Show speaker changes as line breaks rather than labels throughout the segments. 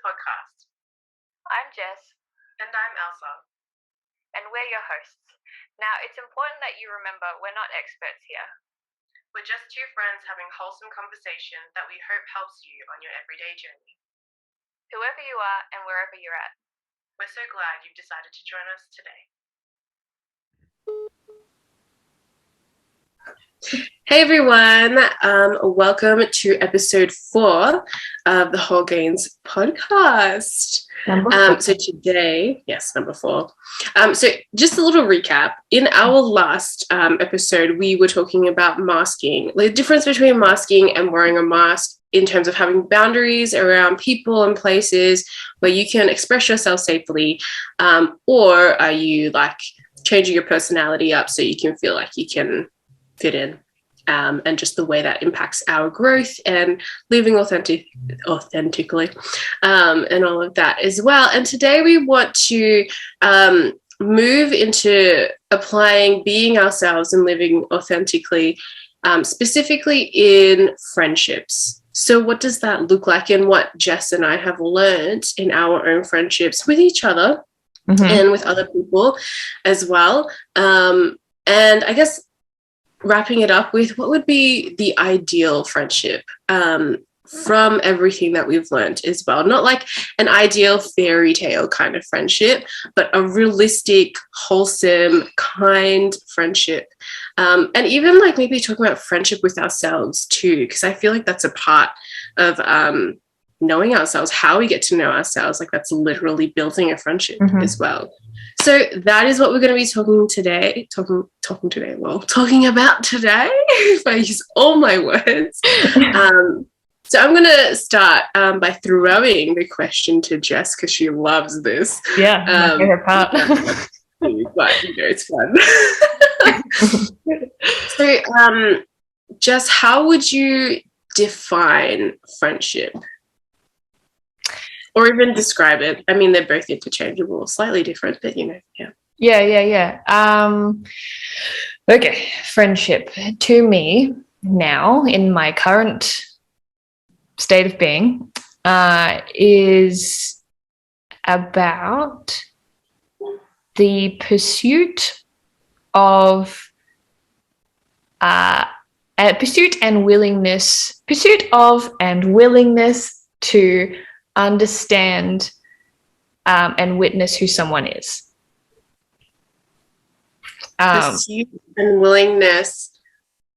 podcast.
I'm Jess.
And I'm Elsa.
And we're your hosts. Now, it's important that you remember we're not experts here.
We're just two friends having wholesome conversation that we hope helps you on your everyday journey.
Whoever you are and wherever you're at.
We're so glad you've decided to join us today. Hey everyone, welcome to episode 4 of the Whole Gains podcast. So today, number 4. So just a little recap. In our last episode, we were talking about masking, the difference between masking and wearing a mask in terms of having boundaries around people and places where you can express yourself safely, or are you like changing your personality up so you can feel like you can fit in. And just the way that impacts our growth and living authentically and all of that as well. And today we want to move into applying being ourselves and living authentically, specifically in friendships. So what does that look like, and what Jess and I have learned in our own friendships with each other and with other people as well. And I guess wrapping it up with what would be the ideal friendship from everything that we've learned as well. Not like an ideal fairy tale kind of friendship, but a realistic, wholesome, kind friendship. And even like maybe talking about friendship with ourselves too, because I feel like that's a part of knowing ourselves, how we get to know ourselves. Like that's literally building a friendship as well. So that is what we're going to be talking about today, if I use all my words. So I'm going to start by throwing the question to Jess because she loves this.
Yeah, my favorite part.
But it's fun. So, Jess, how would you define friendship? Or even describe it. I mean, they're both interchangeable, slightly different, but
Yeah. Okay, friendship to me now in my current state of being is about the pursuit of pursuit and willingness to understand and witness who someone is.
Pursuit and willingness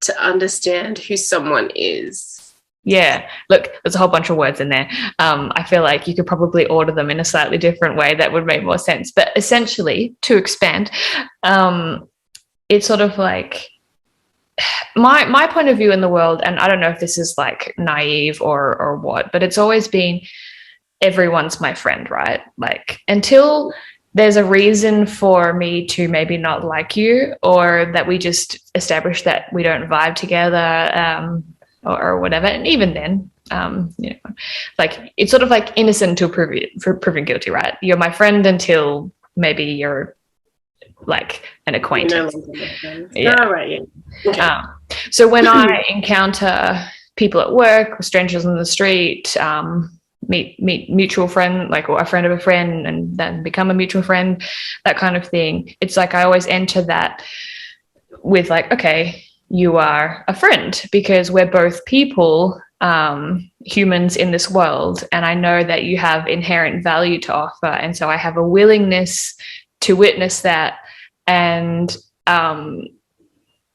to understand who someone is.
Yeah, look, there's a whole bunch of words in there. I feel like you could probably order them in a slightly different way that would make more sense. But essentially, to expand, it's sort of like my point of view in the world, and I don't know if this is like naive or what, but it's always been everyone's my friend, right? Like until there's a reason for me to maybe not like you, or that we just establish that we don't vibe together, or whatever. And even then, like it's sort of like innocent until proven guilty, right? You're my friend until maybe you're like an acquaintance.
Yeah. Oh, right. Yeah.
Okay. So when I encounter people at work or strangers on the street, meet mutual friend, like, or a friend of a friend, and then become a mutual friend, that kind of thing. It's like I always enter that with like, okay, you are a friend because we're both people, humans in this world, and I know that you have inherent value to offer, and so I have a willingness to witness that. And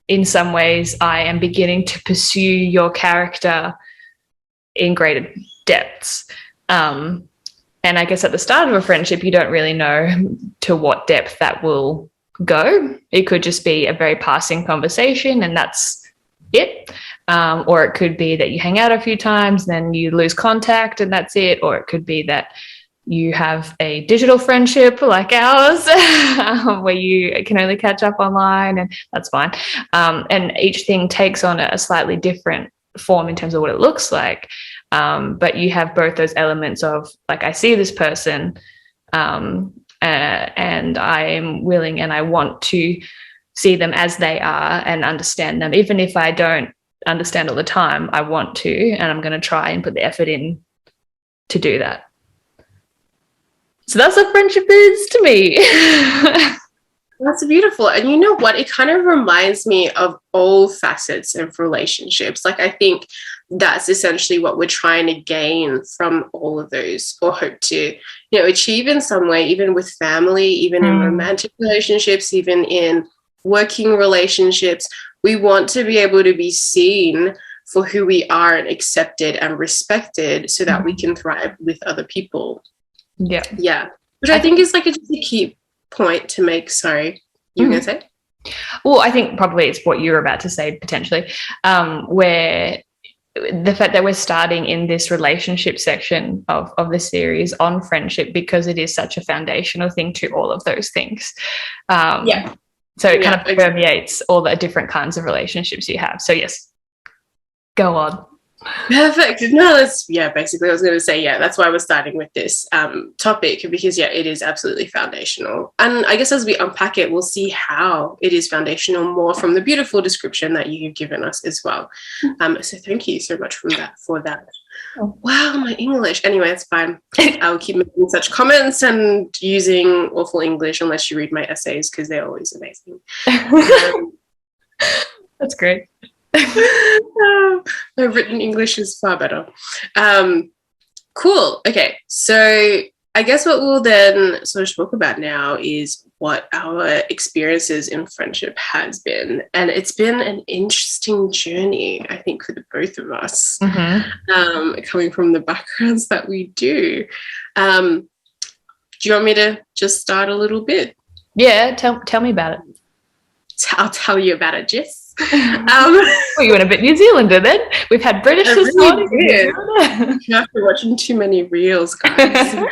in some ways, I am beginning to pursue your character in greater depths. And I guess at the start of a friendship, you don't really know to what depth that will go. It could just be a very passing conversation and that's it. Or it could be that you hang out a few times, then you lose contact and that's it. Or it could be that you have a digital friendship like ours where you can only catch up online, and that's fine. And each thing takes on a slightly different form in terms of what it looks like. But you have both those elements of like, I see this person and I am willing and I want to see them as they are and understand them. Even if I don't understand all the time, I want to, and I'm going to try and put the effort in to do that. So that's what friendship is to me.
That's beautiful. And you know what? It kind of reminds me of all facets of relationships. Like, I think that's essentially what we're trying to gain from all of those, or hope to, achieve in some way, even with family, even in romantic relationships, even in working relationships. We want to be able to be seen for who we are and accepted and respected so that we can thrive with other people.
Yeah.
Yeah. Which I think is like just a key point to make. Sorry, you were going to say?
Well, I think probably it's what you were about to say, potentially, where the fact that we're starting in this relationship section of the series on friendship, because it is such a foundational thing to all of those things. So it kind of permeates all the different kinds of relationships you have. So yes, go on.
Perfect. No, basically I was going to say, that's why we're starting with this topic, because it is absolutely foundational. And I guess as we unpack it, we'll see how it is foundational more from the beautiful description that you've given us as well. So thank you so much for that. Oh. Wow, my English. Anyway, it's fine. I'll keep making such comments and using awful English unless you read my essays, because they're always amazing.
That's great.
My written English is far better. Cool. Okay, so I guess what we'll then sort of talk about now is what our experiences in friendship has been. And it's been an interesting journey, I think, for the both of us, coming from the backgrounds that we do. Do you want me to just start a little bit?
Yeah, tell me about it.
I'll tell you about it, Jess.
Well, you went a bit New Zealander then. We've had British this morning.
After watching too many reels, guys.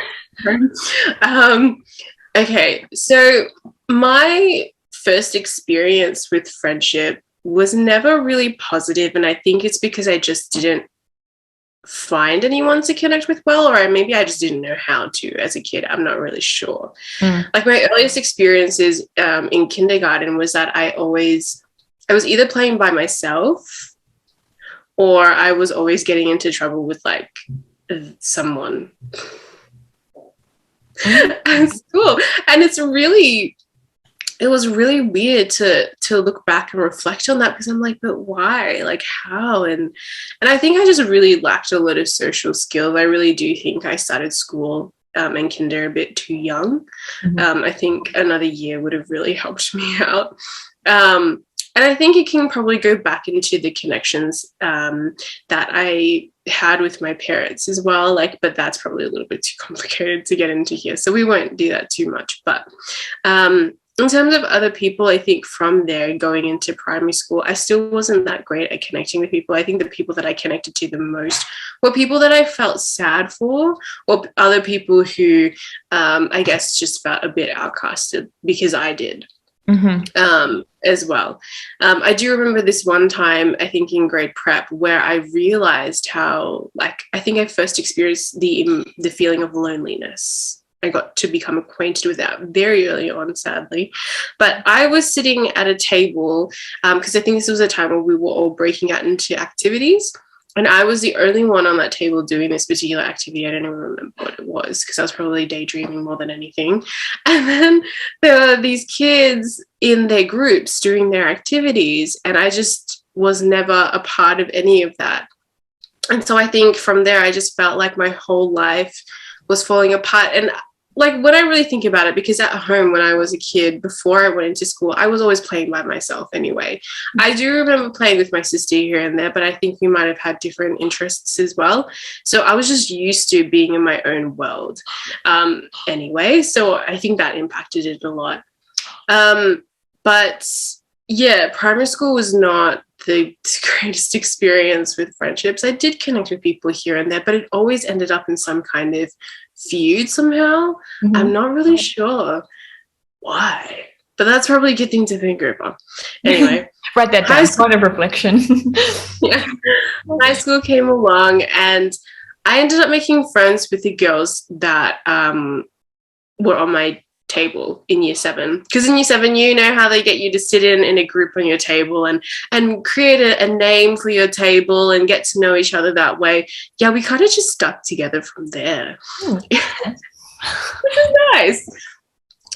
Okay, so my first experience with friendship was never really positive, and I think it's because I just didn't find anyone to connect with well, or maybe I just didn't know how to as a kid. I'm not really sure. Like, my earliest experiences in kindergarten was that I was either playing by myself, or I was always getting into trouble with like someone at school. And it was really weird to look back and reflect on that, because I'm like, but why? Like, how? And I think I just really lacked a lot of social skills. I really do think I started school and kinder a bit too young. I think another year would have really helped me out. And I think it can probably go back into the connections that I had with my parents as well. Like, but that's probably a little bit too complicated to get into here, so we won't do that too much. But in terms of other people, I think from there going into primary school, I still wasn't that great at connecting with people. I think the people that I connected to the most were people that I felt sad for, or other people who I guess just felt a bit outcasted because I did. As well. I do remember this one time, I think in grade prep, where I realized how, like, I think I first experienced the feeling of loneliness. I got to become acquainted with that very early on, sadly. But I was sitting at a table, because I think this was a time where we were all breaking out into activities. And I was the only one on that table doing this particular activity. I don't even remember what it was, because I was probably daydreaming more than anything. And then there were these kids in their groups doing their activities, and I just was never a part of any of that. And so I think from there, I just felt like my whole life was falling apart. And like, when I really think about it, because at home when I was a kid, before I went into school, I was always playing by myself anyway. I do remember playing with my sister here and there, but I think we might have had different interests as well. So I was just used to being in my own world anyway. So I think that impacted it a lot. But yeah, primary school was not the greatest experience with friendships. I did connect with people here and there, but it always ended up in some kind of feud somehow. I'm not really sure why, but that's probably a good thing to think over. Anyway,
write that down. Point of reflection.
Yeah, high school came along, and I ended up making friends with the girls that were on my table in year 7, because in year 7, you know how they get you to sit in a group on your table and create a name for your table and get to know each other that way. Yeah, we kind of just stuck together from there. which is nice.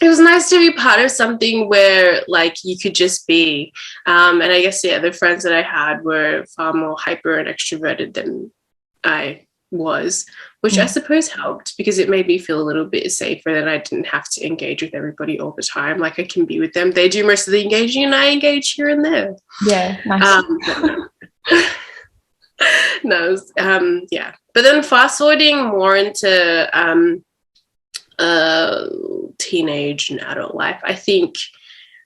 It was nice to be part of something where like you could just be. And I guess, yeah, the friends that I had were far more hyper and extroverted than I was, which I suppose helped because it made me feel a little bit safer that I didn't have to engage with everybody all the time. Like I can be with them. They do most of the engaging and I engage here and there.
Yeah, nice.
No, yeah. But then fast forwarding more into teenage and adult life, I think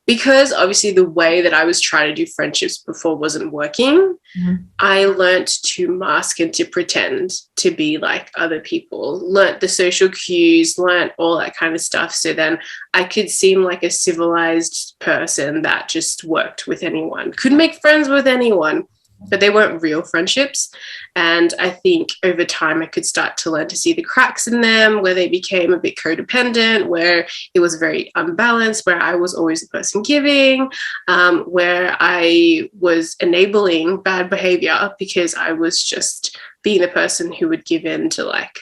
because obviously the way that I was trying to do friendships before wasn't working, I learned to mask and to pretend to be like other people, learnt the social cues, learnt all that kind of stuff. So then I could seem like a civilized person that just worked with anyone, could make friends with anyone, but they weren't real friendships. And I think over time I could start to learn to see the cracks in them, where they became a bit codependent, where it was very unbalanced, where I was always the person giving, where I was enabling bad behavior because I was just being the person who would give in to like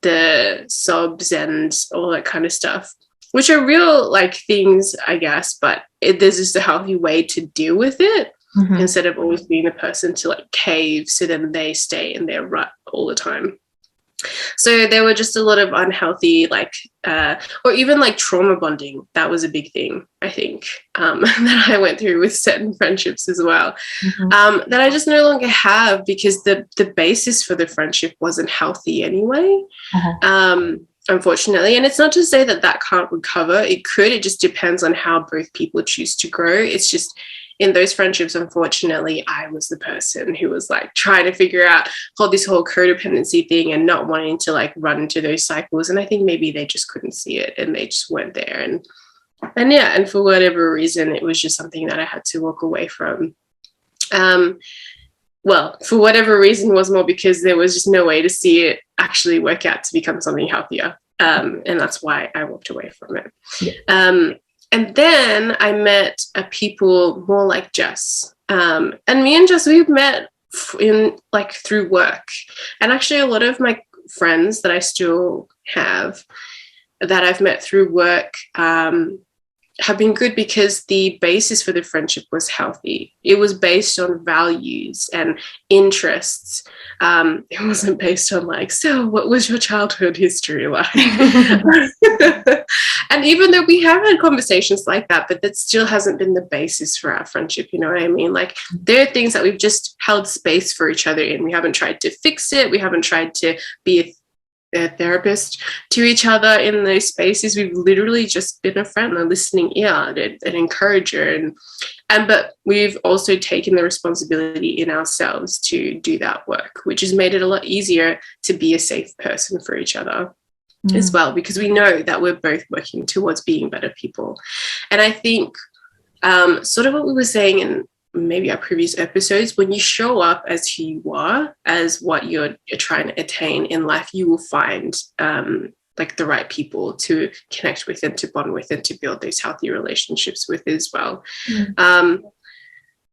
the sobs and all that kind of stuff, which are real like things, I guess, but there's just a healthy way to deal with it. Instead of always being the person to like cave so then they stay in their rut all the time. So there were just a lot of unhealthy like or even like trauma bonding. That was a big thing, I think, that I went through with certain friendships as well, that I just no longer have because the basis for the friendship wasn't healthy anyway. Unfortunately. And it's not to say that that can't recover. It could. It just depends on how both people choose to grow. It's just in those friendships, unfortunately, I was the person who was like trying to figure out this whole codependency thing and not wanting to like run into those cycles. And I think maybe they just couldn't see it and they just weren't there. And yeah, and for whatever reason, it was just something that I had to walk away from. Well, for whatever reason was more because there was just no way to see it actually work out to become something healthier. And that's why I walked away from it. Yeah. And then I met people more like Jess. And me and Jess, we've met in like through work. And actually a lot of my friends that I still have that I've met through work have been good because the basis for the friendship was healthy. It was based on values and interests. It wasn't based on like, so what was your childhood history like? And even though we have had conversations like that, but that still hasn't been the basis for our friendship. You know what I mean? Like there are things that we've just held space for each other in. We haven't tried to fix it. We haven't tried to be a therapist to each other in those spaces. We've literally just been a friend, a listening ear, an encourager, and but we've also taken the responsibility in ourselves to do that work, which has made it a lot easier to be a safe person for each other as well, because we know that we're both working towards being better people. And I think sort of what we were saying in maybe our previous episodes, when you show up as who you are, as what you're trying to attain in life, you will find like the right people to connect with and to bond with and to build those healthy relationships with as well. I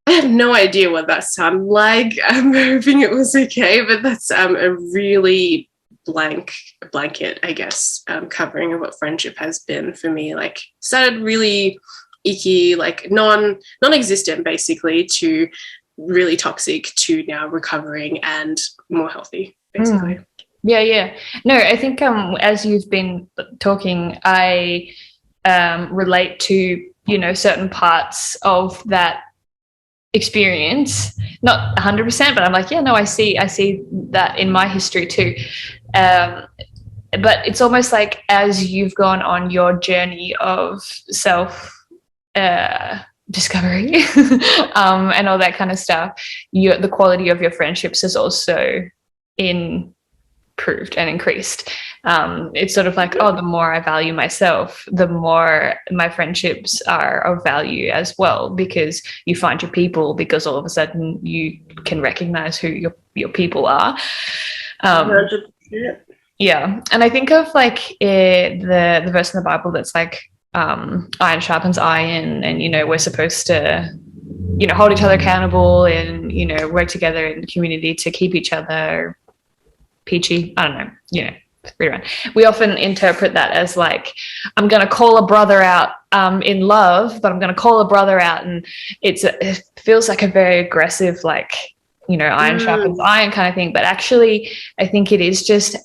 have no idea what that sounded like. I'm hoping it was okay, but that's a really blanket, I guess, covering of what friendship has been for me. Like started really icky, like non-existent basically, to really toxic, to now recovering and more healthy basically.
Yeah. No, I think as you've been talking, I relate to, you know, certain parts of that experience, not 100%, but I'm like, yeah, no, I see that in my history too. But it's almost like as you've gone on your journey of self discovery and all that kind of stuff, the quality of your friendships has also improved and increased. It's sort of like, the more I value myself, the more my friendships are of value as well, because you find your people, because all of a sudden you can recognize who your people are.
100%.
Yeah. And I think of like the verse in the Bible that's like, iron sharpens iron, and, you know, we're supposed to, you know, hold each other accountable and, you know, work together in the community to keep each other peachy. I don't know, you know, We often interpret that as like, I'm going to call a brother out in love, but I'm going to call a brother out, and it feels like a very aggressive, like, you know, iron sharpens iron kind of thing. But actually, I think it is just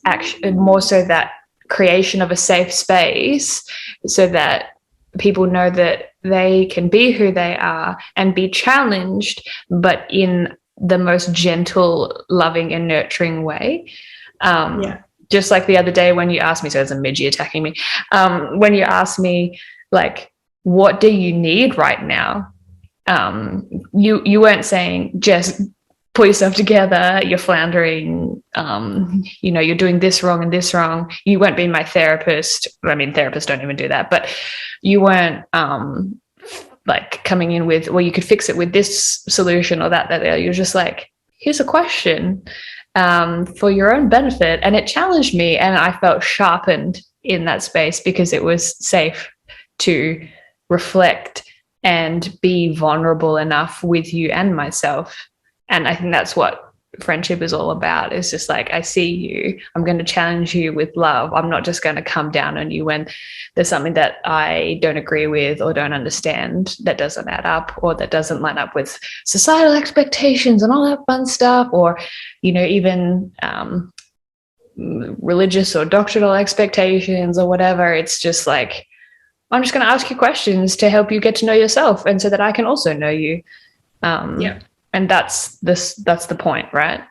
more so that creation of a safe space so that people know that they can be who they are and be challenged, but in the most gentle, loving, and nurturing way. Just like the other day when you asked me, so there's a midgie attacking me, when you asked me, like, what do you need right now? You weren't saying, Jess, pull yourself together, you're floundering, you know, you're doing this wrong and this wrong. You weren't being my therapist. I mean, therapists don't even do that, but you weren't like coming in with, well, you could fix it with this solution or that. You're just like, here's a question for your own benefit. And it challenged me, and I felt sharpened in that space because it was safe to reflect and be vulnerable enough with you and myself. And I think that's what friendship is all about. It's just like, I see you, I'm going to challenge you with love. I'm not just going to come down on you when there's something that I don't agree with or don't understand, that doesn't add up, or that doesn't line up with societal expectations and all that fun stuff, or, you know, even religious or doctrinal expectations or whatever. It's just like, I'm just going to ask you questions to help you get to know yourself, and so that I can also know you. And that's the point, right?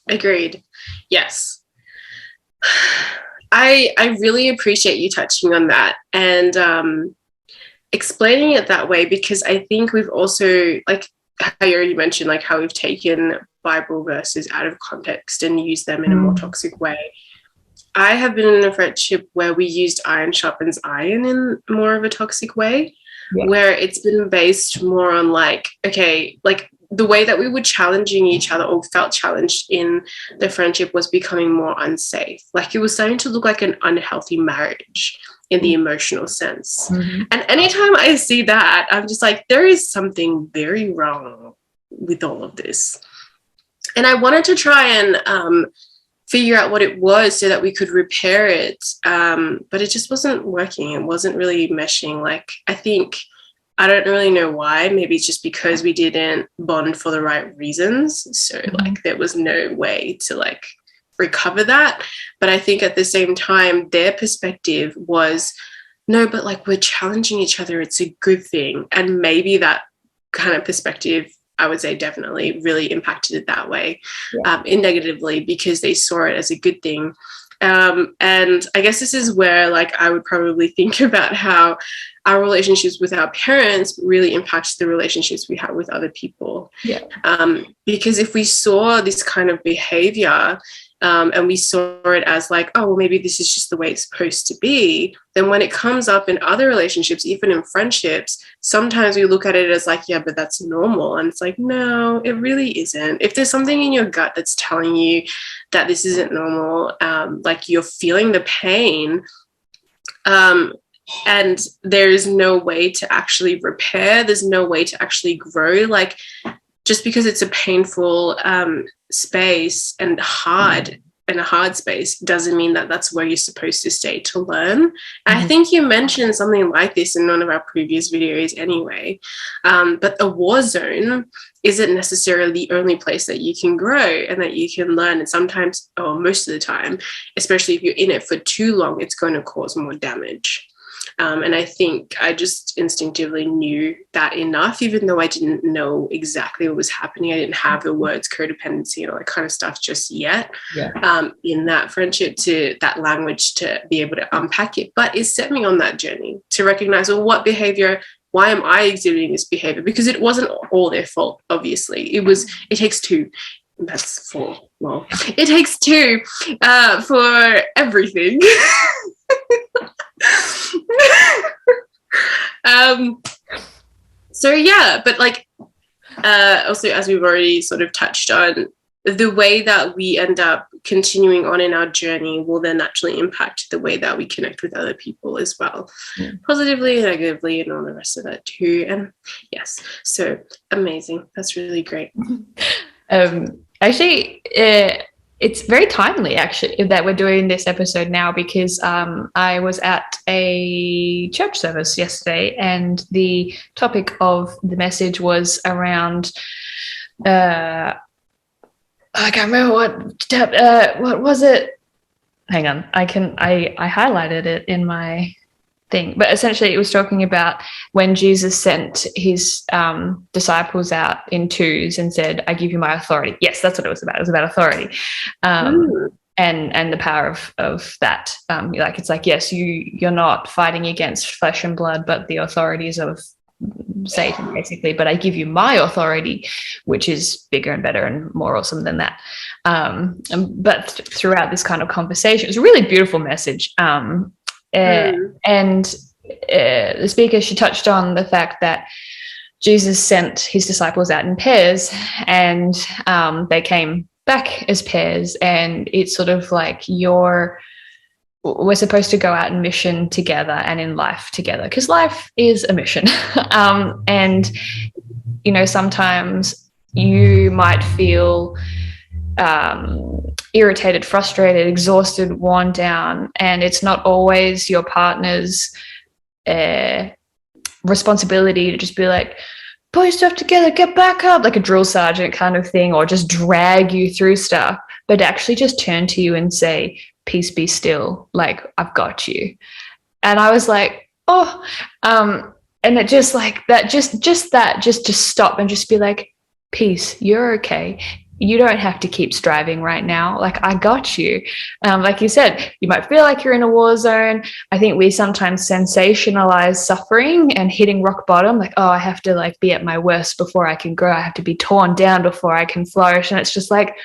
Agreed. Yes. I really appreciate you touching on that and explaining it that way, because I think we've also, like how you already mentioned, like how we've taken Bible verses out of context and used them in a more toxic way. I have been in a friendship where we used iron sharpens iron in more of a toxic way. Yeah. Where it's been based more on like, okay, like the way that we were challenging each other or felt challenged in the friendship was becoming more unsafe. Like it was starting to look like an unhealthy marriage in the emotional sense. And anytime I see that, I'm just like, there is something very wrong with all of this. And I wanted to try and figure out what it was so that we could repair it. But it just wasn't working. It wasn't really meshing. Like, I don't really know why. Maybe it's just because we didn't bond for the right reasons. So like there was no way to like recover that. But I think at the same time, their perspective was, no, but like we're challenging each other. It's a good thing. And maybe that kind of perspective, I would say, definitely really impacted it that way, in negatively, because they saw it as a good thing. And I guess this is where like I would probably think about how our relationships with our parents really impacts the relationships we have with other people. Because if we saw this kind of behavior and we saw it as like, oh, well, maybe this is just the way it's supposed to be, then when it comes up in other relationships, even in friendships, sometimes we look at it as like, yeah, but that's normal. And it's like, no, it really isn't. If there's something in your gut that's telling you that this isn't normal, like you're feeling the pain, and there's no way to actually repair, there's no way to actually grow, like just because it's a painful space and hard in a hard space doesn't mean that that's where you're supposed to stay to learn. And I think you mentioned something like this in one of our previous videos anyway, but a war zone isn't necessarily the only place that you can grow and that you can learn. And sometimes, or most of the time, especially if you're in it for too long, it's going to cause more damage. And I think I just instinctively knew that enough, even though I didn't know exactly what was happening. I didn't have the words codependency and all that kind of stuff just yet in that friendship, to that language to be able to unpack it. But it set me on that journey to recognize, well, what behavior, why am I exhibiting this behavior? Because it wasn't all their fault, obviously. It takes two. That's four. Well, it takes two for everything. So yeah, but like also, as we've already sort of touched on, the way that we end up continuing on in our journey will then naturally impact the way that we connect with other people as well, positively and negatively, and all the rest of that too. And yes, so amazing. That's really great.
Actually, it's very timely, actually, that we're doing this episode now, because I was at a church service yesterday, and the topic of the message was around, I can't remember what was it? Hang on, I highlighted it in my thing, but essentially it was talking about when Jesus sent his disciples out in twos and said, "I give you my authority." Yes, that's what it was about. It was about authority, and the power of that. Like, it's like, yes, you're not fighting against flesh and blood, but the authorities of Satan, basically. But I give you my authority, which is bigger and better and more awesome than that. But throughout this kind of conversation, it was a really beautiful message. And the speaker, she touched on the fact that Jesus sent his disciples out in pairs, and they came back as pairs. And it's sort of like we're supposed to go out in mission together and in life together, because life is a mission. And, you know, sometimes you might feel irritated, frustrated, exhausted, worn down, and it's not always your partner's responsibility to just be like, pull your stuff together, get back up, like a drill sergeant kind of thing, or just drag you through stuff, but actually just turn to you and say, "Peace, be still, like, I've got you." And I was like, oh, and it just like that, just to stop and just be like, "Peace, you're okay. You don't have to keep striving right now. Like, I got you." Like you said, you might feel like you're in a war zone. I think we sometimes sensationalize suffering and hitting rock bottom. Like, oh, I have to like be at my worst before I can grow. I have to be torn down before I can flourish. And it's just like,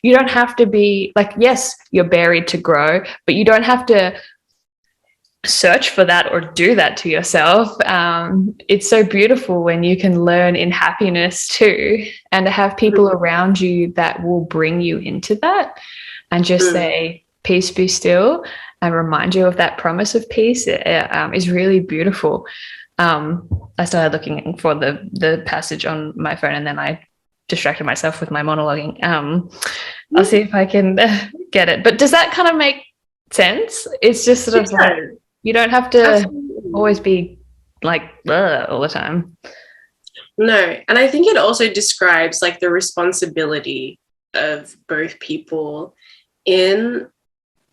you don't have to be like, yes, you're buried to grow, but you don't have to search for that or do that to yourself. It's so beautiful when you can learn in happiness too, and to have people around you that will bring you into that and just say, "Peace, be still," and remind you of that promise of peace. Is really beautiful. I started looking for the passage on my phone, and then I distracted myself with my monologuing. I'll see if I can get it. But does that kind of make sense? It's just sort of like, you don't have to always be like all the time.
No, and I think it also describes like the responsibility of both people in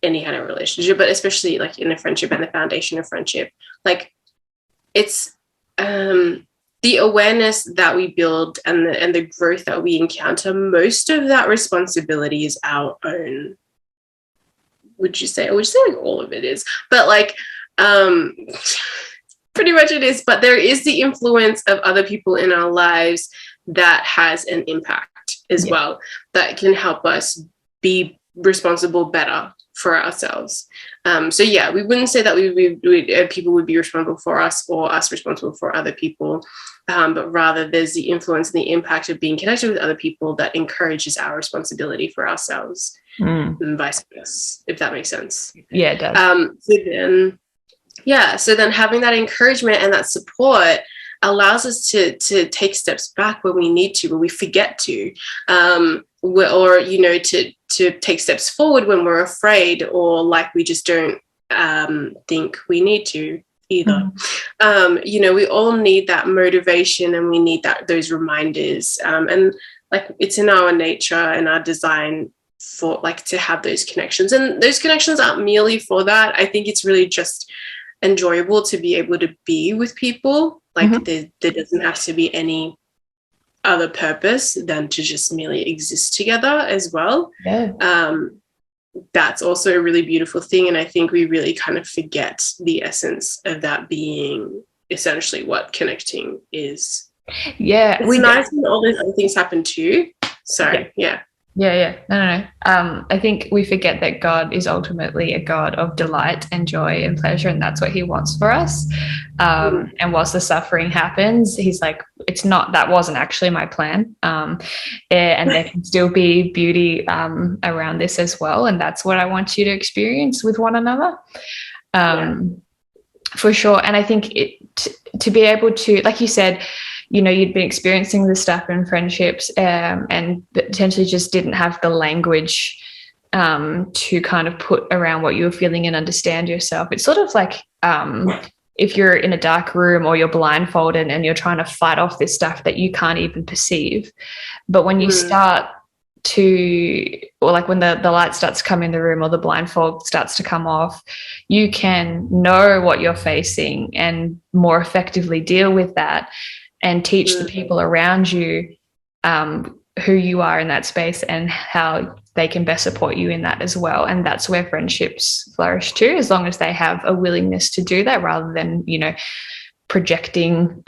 any kind of relationship, but especially like in a friendship and the foundation of friendship. Like, it's the awareness that we build and the growth that we encounter. Most of that responsibility is our own. Would you say? I would say like all of it is, but like pretty much it is. But there is the influence of other people in our lives that has an impact as well, that can help us be responsible better for ourselves. So yeah, we wouldn't say that people would be responsible for us or us responsible for other people, but rather there's the influence and the impact of being connected with other people that encourages our responsibility for ourselves, and vice versa, if that makes sense.
Yeah, it does.
So then having that encouragement and that support allows us to take steps back when we need to, when we forget to, or, you know, to take steps forward when we're afraid, or like we just don't think we need to either. You know, we all need that motivation, and we need those reminders, and like it's in our nature and our design for like to have those connections, and those connections aren't merely for that. I think it's really just enjoyable to be able to be with people. Like there doesn't have to be any other purpose than to just merely exist together as well. That's also a really beautiful thing, and I think we really kind of forget the essence of that being essentially what connecting is. It's nice when all those other things happen too.
No. I think we forget that God is ultimately a God of delight and joy and pleasure, and that's what he wants for us. And whilst the suffering happens, he's like, that wasn't actually my plan. And there can still be beauty around this as well. And that's what I want you to experience with one another. For sure. And I think to be able to, like you said, you know, you'd been experiencing this stuff in friendships, and potentially just didn't have the language to kind of put around what you're feeling and understand yourself. It's sort of like if you're in a dark room or you're blindfolded and you're trying to fight off this stuff that you can't even perceive. But when you start to, or like when the light starts to come in the room or the blindfold starts to come off, you can know what you're facing and more effectively deal with that and teach the people around you who you are in that space and how they can best support you in that as well. And that's where friendships flourish too, as long as they have a willingness to do that rather than, you know, projecting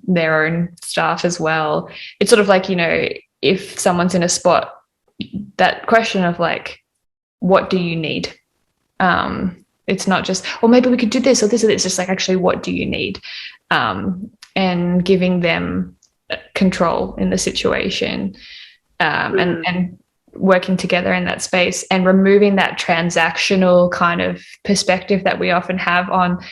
their own stuff as well. It's sort of like, you know, if someone's in a spot, that question of like, what do you need? It's not just, well, maybe we could do this or this or this. It's just like, actually, what do you need? And giving them control in the situation and working together in that space and removing that transactional kind of perspective that we often have on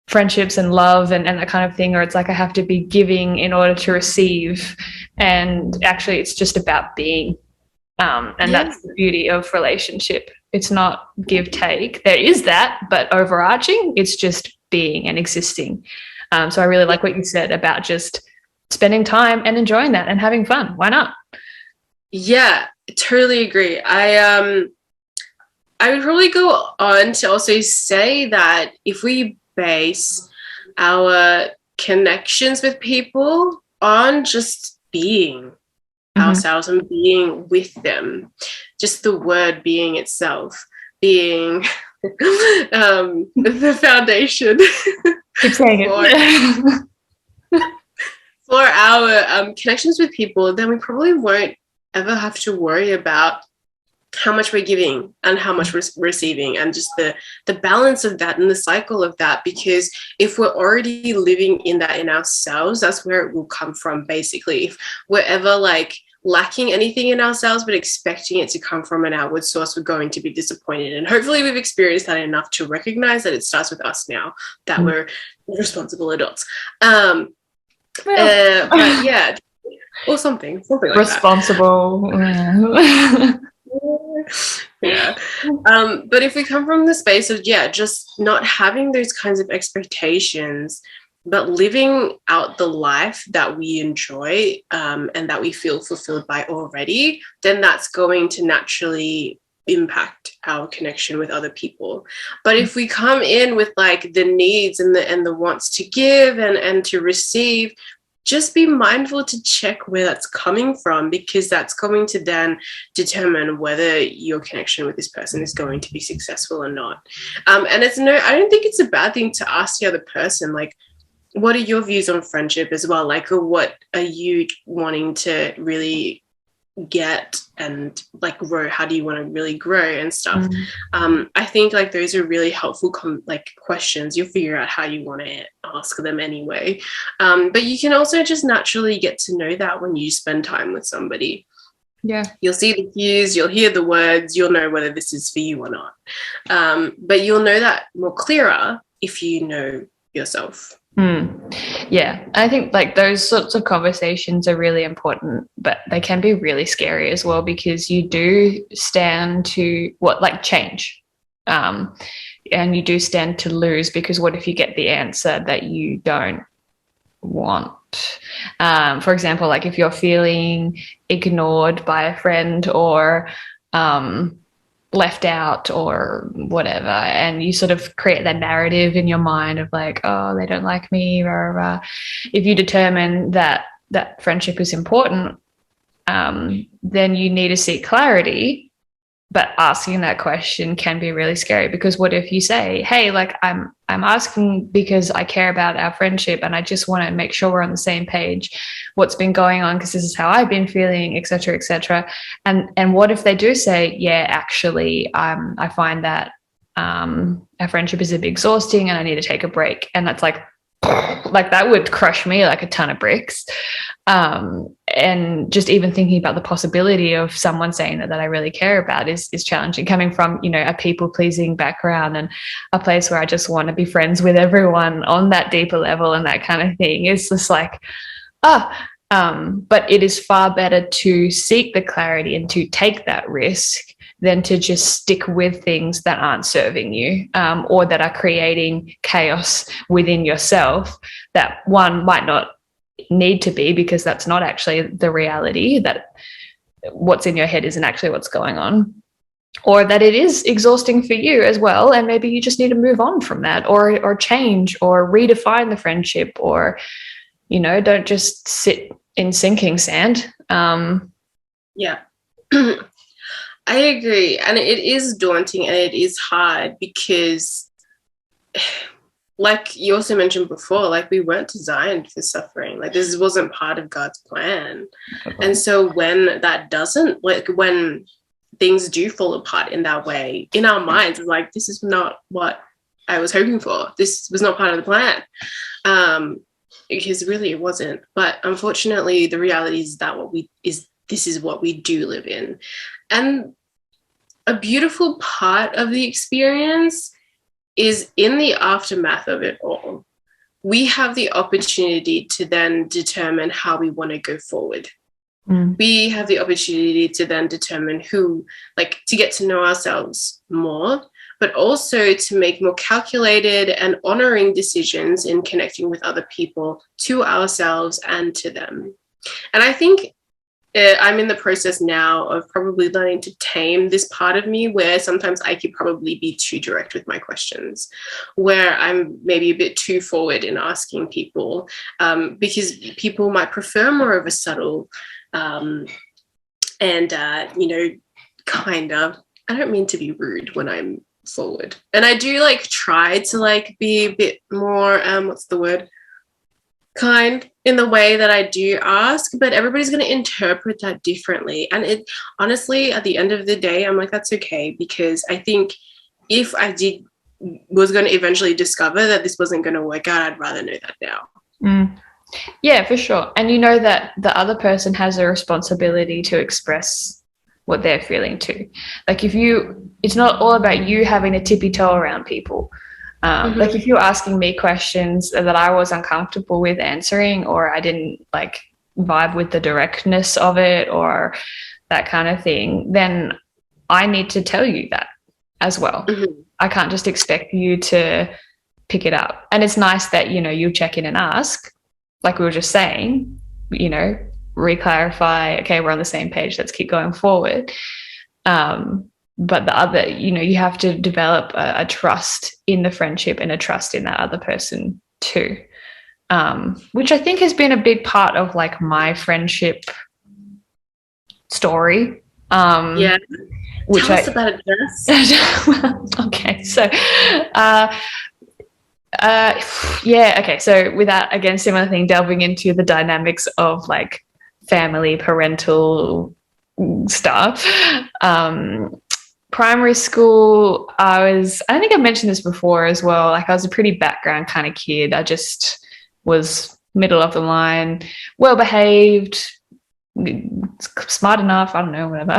friendships and love and that kind of thing, or it's like I have to be giving in order to receive, and actually it's just about being, and that's the beauty of relationship. It's not give take, there is that, but overarching it's just being and existing. So I really like what you said about just spending time and enjoying that and having fun. Why not?
Yeah, totally agree. I would probably go on to also say that if we base our connections with people on just being ourselves and being with them, just the word being itself, being the foundation.
Keep saying it.
For our connections with people, then we probably won't ever have to worry about how much we're giving and how much we're receiving, and just the balance of that and the cycle of that. Because if we're already living in that in ourselves, that's where it will come from. Basically, if we're ever like lacking anything in ourselves but expecting it to come from an outward source, we're going to be disappointed. And hopefully we've experienced that enough to recognize that it starts with us now that we're responsible adults. But yeah, or something like
responsible
that. Yeah. But if we come from the space of just not having those kinds of expectations, but living out the life that we enjoy and that we feel fulfilled by already, then that's going to naturally impact our connection with other people. But if we come in with like the needs and the wants to give and to receive, just be mindful to check where that's coming from, because that's going to then determine whether your connection with this person is going to be successful or not. And I don't think it's a bad thing to ask the other person, like, what are your views on friendship as well? Like, or what are you wanting to really get and like grow? How do you want to really grow and stuff? I think like those are really helpful questions. You'll figure out how you want to ask them anyway, but you can also just naturally get to know that when you spend time with somebody. You'll see the cues, you'll hear the words, you'll know whether this is for you or not, but you'll know that more clearer if you know yourself.
Yeah, I think like those sorts of conversations are really important, but they can be really scary as well, because you do stand to change, and you do stand to lose, because what if you get the answer that you don't want? For example, like if you're feeling ignored by a friend or left out or whatever, and you sort of create that narrative in your mind of like, oh, they don't like me, rah, rah. If you determine that friendship is important, then you need to seek clarity. But asking that question can be really scary, because what if you say, hey, like I'm asking because I care about our friendship and I just want to make sure we're on the same page. What's been going on? Because this is how I've been feeling, et cetera, et cetera. And what if they do say, yeah, actually, I find that our friendship is a bit exhausting and I need to take a break. And that's like that would crush me like a ton of bricks. And just even thinking about the possibility of someone saying that I really care about is challenging, coming from, you know, a people-pleasing background and a place where I just want to be friends with everyone on that deeper level and that kind of thing. It's just like, but it is far better to seek the clarity and to take that risk than to just stick with things that aren't serving you, or that are creating chaos within yourself that one might not need to be, because that's not actually the reality, that what's in your head isn't actually what's going on, or that it is exhausting for you as well, and maybe you just need to move on from that, or change, or redefine the friendship, or don't just sit in sinking sand.
Yeah. I agree, and it is daunting and it is hard because, like you also mentioned before, like we weren't designed for suffering. Like this wasn't part of God's plan. And so when that doesn't, like when things do fall apart in that way, in our minds, it's like, this is not what I was hoping for. This was not part of the plan. Because really it wasn't. But unfortunately, the reality is that this is what we do live in. And a beautiful part of the experience is in the aftermath of it all, we have the opportunity to then determine how we want to go forward. We have the opportunity to then determine to get to know ourselves more, but also to make more calculated and honoring decisions in connecting with other people, to ourselves and to them. And I think I'm in the process now of probably learning to tame this part of me where sometimes I could probably be too direct with my questions, where I'm maybe a bit too forward in asking people, because people might prefer more of a subtle kind of, I don't mean to be rude when I'm forward. And I do try to be a bit more, what's the word? Kind in the way that I do ask, but everybody's going to interpret that differently. And it honestly, at the end of the day, I'm like, that's okay, because I think if I was going to eventually discover that this wasn't going to work out, I'd rather know that now.
Yeah, for sure. And that the other person has a responsibility to express what they're feeling too. It's not all about you having a tippy toe around people. If you're asking me questions that I was uncomfortable with answering, or I didn't vibe with the directness of it, or that kind of thing, then I need to tell you that as well. I can't just expect you to pick it up. And it's nice that, you check in and ask, like we were just saying, re-clarify, okay, we're on the same page, let's keep going forward. But the other, you have to develop a trust in the friendship and a trust in that other person too, which I think has been a big part of my friendship story.
Yeah. Tell us about it, Jess.
Well, okay, so okay, so with that, again, similar thing, delving into the dynamics of family, parental stuff. Primary school, I think I mentioned this before as well, I was a pretty background kind of kid. I just was middle of the line, well behaved, smart enough, I don't know, whatever.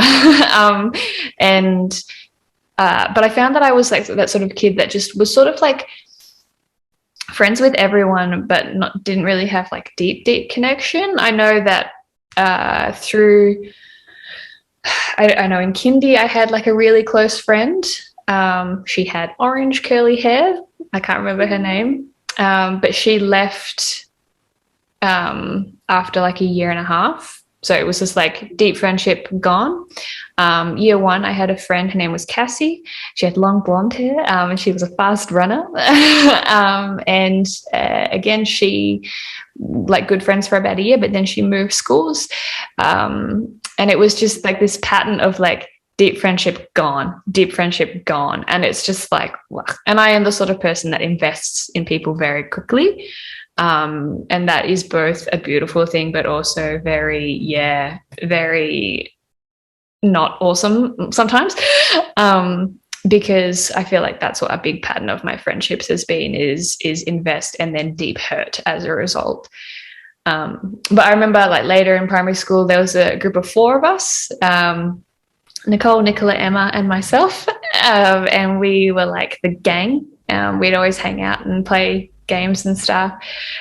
But I found that I was that sort of kid that just was sort of friends with everyone, but didn't really have deep connection. I know that through, I know in kindy I had a really close friend. She had orange curly hair. I can't remember her name, but she left after a year and a half. So it was just deep friendship gone. Year one, I had a friend, her name was Cassie. She had long blonde hair, and she was a fast runner. Again, she good friends for about a year, but then she moved schools. And it was just this pattern of deep friendship gone. And it's just and I am the sort of person that invests in people very quickly. And that is both a beautiful thing, but also very not awesome sometimes. Because I feel that's what a big pattern of my friendships has been, is invest and then deep hurt as a result. But I remember later in primary school, there was a group of 4 of us, Nicole, Nicola, Emma, and myself. And we were the gang. We'd always hang out and play games and stuff.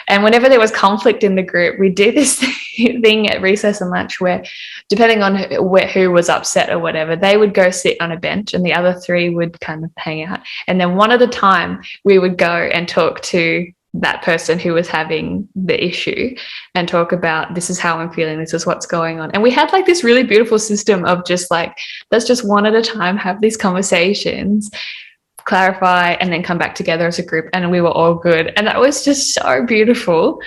And whenever there was conflict in the group, we'd do this thing at recess and lunch where, depending on who was upset or whatever, they would go sit on a bench and the other three would kind of hang out. And then one at a time, we would go and talk to that person who was having the issue and talk about, this is how I'm feeling, this is what's going on. And we had like this really beautiful system of just like, let's just one at a time have these conversations, clarify, and then come back together as a group, and we were all good. And that was just so beautiful.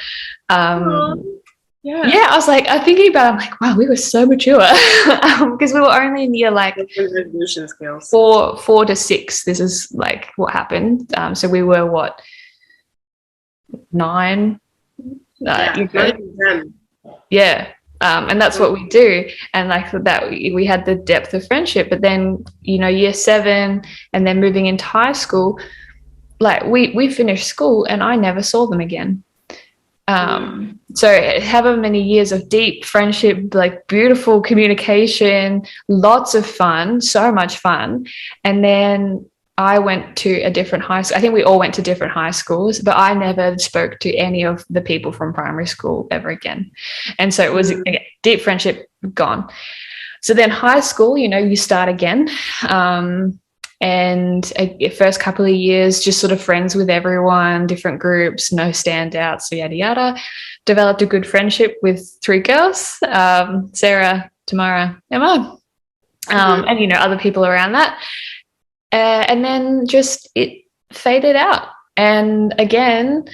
Yeah, I was like, I'm thinking about it, I'm like, wow, we were so mature because we were only in year like
resolution skills.
4 to 6. This is like what happened. So we were what, 9? Yeah. And that's what we do. And like that, we had the depth of friendship. But then, you know, year 7 and then moving into high school, like we finished school and I never saw them again. So however many years of deep friendship, like beautiful communication, lots of fun, so much fun. And then I went to a different high school. I think we all went to different high schools, but I never spoke to any of the people from primary school ever again. And so it was again, deep friendship gone. So then high school, you know, you start again. And first couple of years, just sort of friends with everyone, different groups, no standouts, yada, yada. Developed a good friendship with 3 girls, Sarah, Tamara, Emma, and, you know, other people around that. And then just it faded out. And again,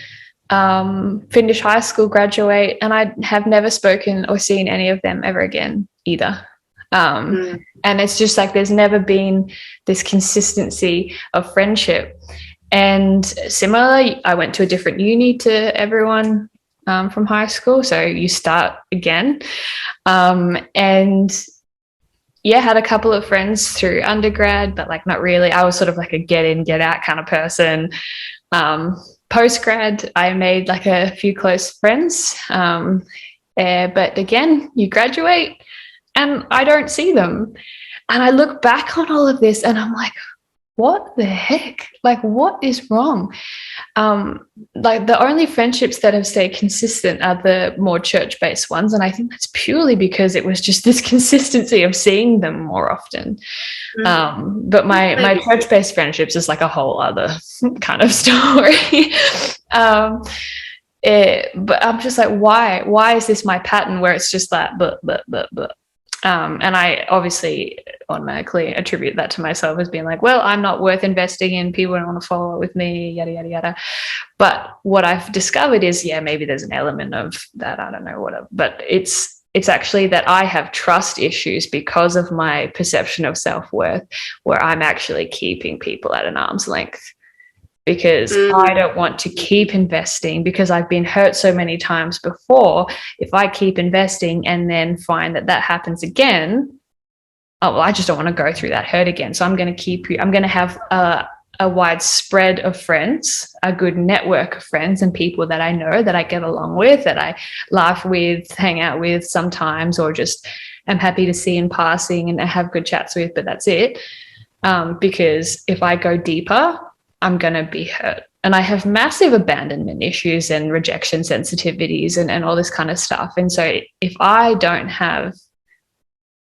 finish high school, graduate, and I have never spoken or seen any of them ever again either. And it's just like there's never been this consistency of friendship. And similarly, I went to a different uni to everyone from high school. So you start again. And yeah, had a couple of friends through undergrad, but like not really. I was sort of like a get in, get out kind of person. Post-grad, I made like a few close friends. But again, you graduate and I don't see them. And I look back on all of this and I'm like, what the heck? Like, what is wrong? Like the only friendships that have stayed consistent are the more church-based ones. And I think that's purely because it was just this consistency of seeing them more often. But my church-based friendships is like a whole other kind of story. But I'm just like, why is this my pattern where it's just that, but. And I obviously automatically attribute that to myself as being like, well, I'm not worth investing in. People don't want to follow with me, yada, yada, yada. But what I've discovered is, yeah, maybe there's an element of that. I don't know, whatever. But it's actually that I have trust issues because of my perception of self-worth, where I'm actually keeping people at an arm's length. Because I don't want to keep investing because I've been hurt so many times before. If I keep investing and then find that happens again, oh, well, I just don't want to go through that hurt again. So I'm going to have a wide spread of friends, a good network of friends and people that I know, that I get along with, that I laugh with, hang out with sometimes, or just am happy to see in passing and have good chats with, but that's it. Because if I go deeper, I'm going to be hurt. And I have massive abandonment issues and rejection sensitivities and all this kind of stuff. And so if I don't have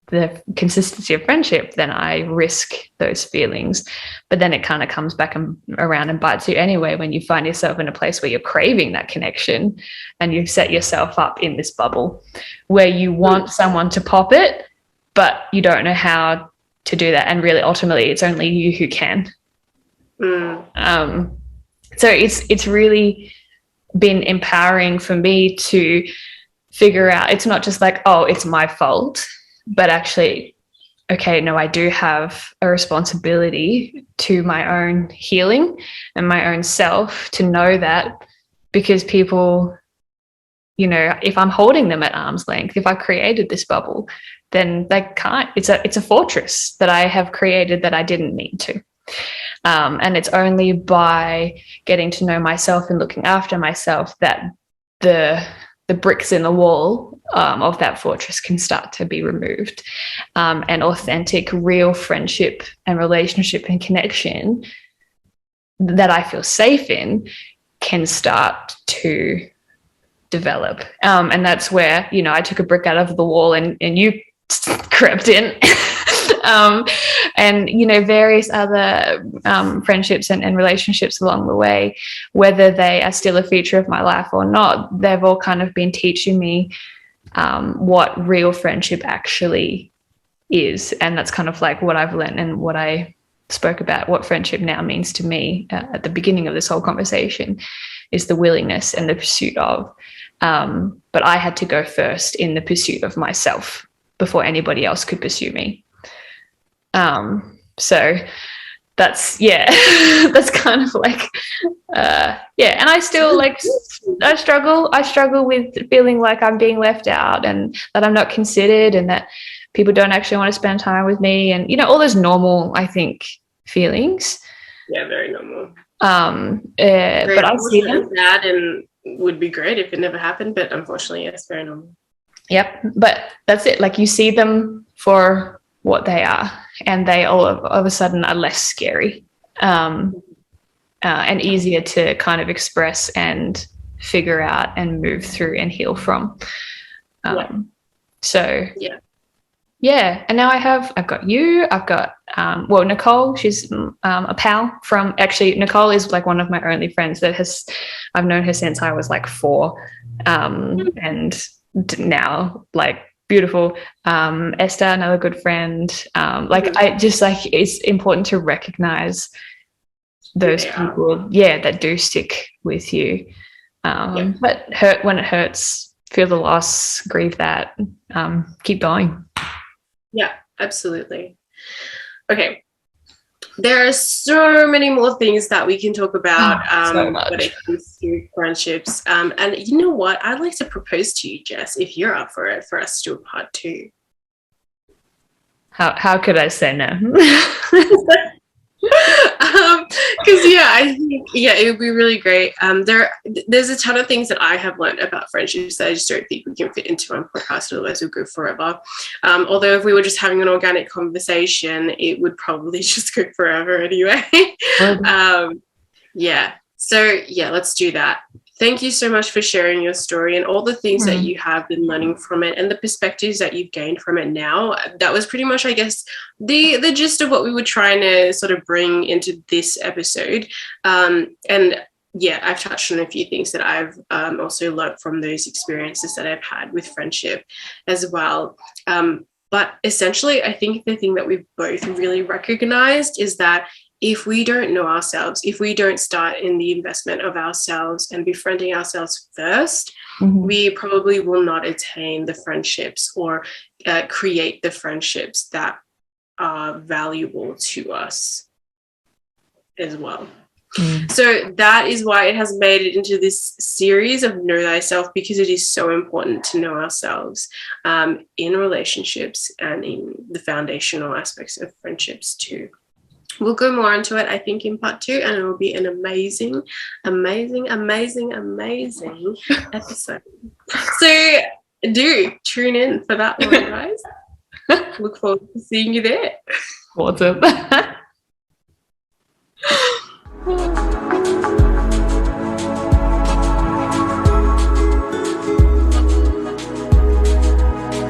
the consistency of friendship, then I risk those feelings. But then it kind of comes back around and bites you anyway when you find yourself in a place where you're craving that connection and you set yourself up in this bubble where you want someone to pop it, but you don't know how to do that. And really, ultimately, it's only you who can. So it's really been empowering for me to figure out, it's not just like, oh, it's my fault, but actually, okay, no, I do have a responsibility to my own healing and my own self to know that, because people, you know, if I'm holding them at arm's length, if I created this bubble, then they can't, it's a fortress that I have created that I didn't need to. And it's only by getting to know myself and looking after myself that the bricks in the wall of that fortress can start to be removed. And authentic, real friendship and relationship and connection that I feel safe in can start to develop. And that's where, you know, I took a brick out of the wall and you crept in. And, you know, various other friendships and relationships along the way, whether they are still a feature of my life or not, they've all kind of been teaching me what real friendship actually is. And that's kind of like what I've learned and what I spoke about, what friendship now means to me at the beginning of this whole conversation, is the willingness and the pursuit of. But I had to go first in the pursuit of myself before anybody else could pursue me. So that's, yeah, that's kind of like, yeah. And I still like, I struggle with feeling like I'm being left out and that I'm not considered and that people don't actually want to spend time with me. And, you know, all those normal, I think, feelings.
Yeah, very normal.
But I see them.
Sad and would be great if it never happened, but unfortunately, it's very normal.
Yep. But that's it. Like, you see them for what they are, and they all of a sudden are less scary and easier to kind of express and figure out and move through and heal from. So yeah. And now I've got you, I've got Nicole. She's a pal from, actually Nicole is like one of my only friends that I've known her since I was like 4, and now like beautiful. Esther, another good friend. I just like, it's important to recognize those people, that do stick with you. But when it hurts, feel the loss, grieve that, keep going.
Yeah, absolutely. Okay. There are so many more things that we can talk about when it comes to friendships. And you know what? I'd like to propose to you, Jess, if you're up for it, for us to do a part 2.
How could I say no?
Because I think it would be really great. There's a ton of things that I have learned about friendships that I just don't think we can fit into one podcast, otherwise we'll go forever. Although if we were just having an organic conversation, it would probably just go forever anyway. So let's do that. Thank you so much for sharing your story and all the things that you have been learning from it and the perspectives that you've gained from it now. That was pretty much, I guess, the gist of what we were trying to sort of bring into this episode. And I've touched on a few things that I've also learned from those experiences that I've had with friendship as well. But essentially, I think the thing that we've both really recognized is that if we don't know ourselves, if we don't start in the investment of ourselves and befriending ourselves first, we probably will not attain the friendships or create the friendships that are valuable to us as well. So that is why it has made it into this series of Know Thyself, because it is so important to know ourselves in relationships and in the foundational aspects of friendships too. We'll go more into it, I think, in part 2, and it will be an amazing episode. So do tune in for that one, guys. Look forward to seeing you there.
Awesome.